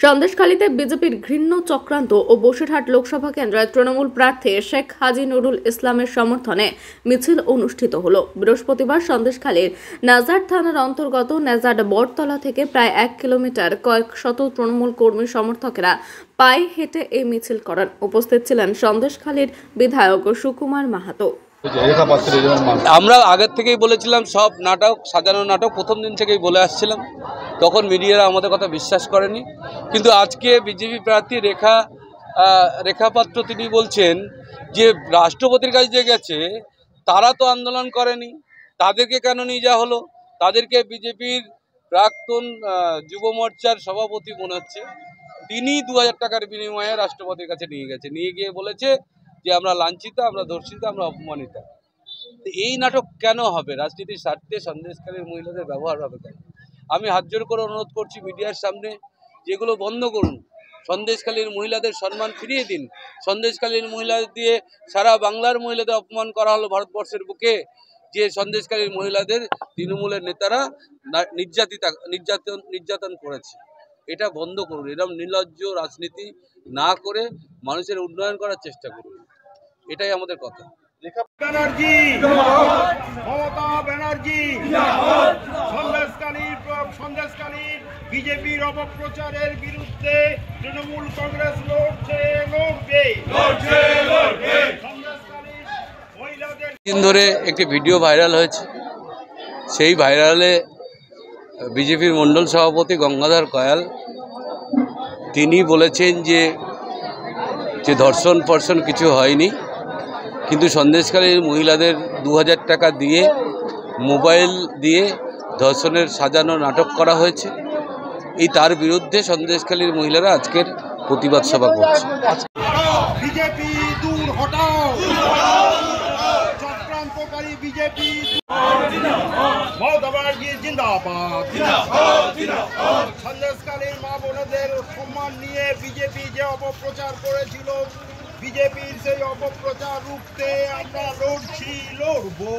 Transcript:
সন্দেশখালীতে বিজেপির ঘৃণ্য চক্রান্ত ও বসিরহাট লোকসভা কেন্দ্রের তৃণমূল প্রার্থী শেখ হাজি নুরুল ইসলামের সমর্থনে মিছিল অনুষ্ঠিত হলো। বৃহস্পতিবার সন্দেশখালীর নাজার থানার অন্তর্গত নেজাড বটতলা থেকে প্রায় 1 কিলোমিটার কয়েক শত তৃণমূল কর্মী সমর্থকেরা পায়ে হেঁটে এই মিছিল করেন। উপস্থিত ছিলেন সন্দেশখালীর বিধায়ক সুকুমার মাহাতো। আমরা আগের থেকেই বলেছিলাম, সব নাটক সাজানো নাটক প্রথম দিন থেকেই বলে আসছিলাম, তখন মিডিয়ারা আমাদের কথা বিশ্বাস করেনি। কিন্তু আজকে বিজেপি প্রার্থী রেখা পাত্র তিনি বলছেন যে রাষ্ট্রপতির কাছে যে গেছে তারা তো আন্দোলন করেনি, তাদেরকে কেন নিয়ে যাওয়া হলো? তাদেরকে বিজেপির প্রাক্তন যুব মোর্চার সভাপতি মনে হচ্ছে, তিনি 2000 টাকার বিনিময়ে রাষ্ট্রপতির কাছে নিয়ে গেছে, নিয়ে গিয়ে বলেছে যে আমরা লাঞ্ছিত, আমরা ধর্ষিত, আমরা অপমানিত। এই নাটক কেন হবে? রাজনীতির স্বার্থে সন্দেশখালীর মহিলাদের ব্যবহার হবে কেন? আমি হাত জোর করে অনুরোধ করছি মিডিয়ার সামনে, যেগুলো বন্ধ করুন, সন্দেশখালীর মহিলাদের সম্মান ফিরিয়ে দিন। সন্দেশখালীর মহিলাদের দিয়ে সারা বাংলার মহিলাদের অপমান করা হলো ভারতবর্ষের বুকে, যে সন্দেশখালীর মহিলাদের তৃণমূলের নেতারা নির্যাতন করেছে। এটা বন্ধ করুন। এরকম নির্লজ্জ রাজনীতি না করে মানুষের উন্নয়ন করার চেষ্টা করুন, এটাই আমাদের কথা। সন্দেশখালীর বিজেপির অপপ্রচারের বিরুদ্ধে তৃণমূল কংগ্রেস লড়বে। দিন ধরে একটি ভিডিও ভাইরাল হয়েছে, সেই ভাইরালে বিজেপির মণ্ডল সভাপতি গঙ্গাধর কয়াল তিনি বলেছেন যে ধর্ষণ ফর্ষণ কিছু হয়নি, কিন্তু সন্দেশখালীর মহিলাদের 2000 টাকা দিয়ে মোবাইল দিয়ে ধর্ষণের সাজানো নাটক করা হয়েছে। এই তার বিরুদ্ধে সন্দেশখালীর মহিলারা আজকের প্রতিবাদ সভা করছে। বিজেপি দূর হটাও, চক্রান্তকারী বিজেপি জিন্দাবাদ। সন্দেশখালীর মা বোনদের সম্মান নিয়ে বিজেপি যে অপপ্রচার করেছিল, বিজেপির সেই অপপ্রচার রুখতে আমরা লড়ছি, লড়বো।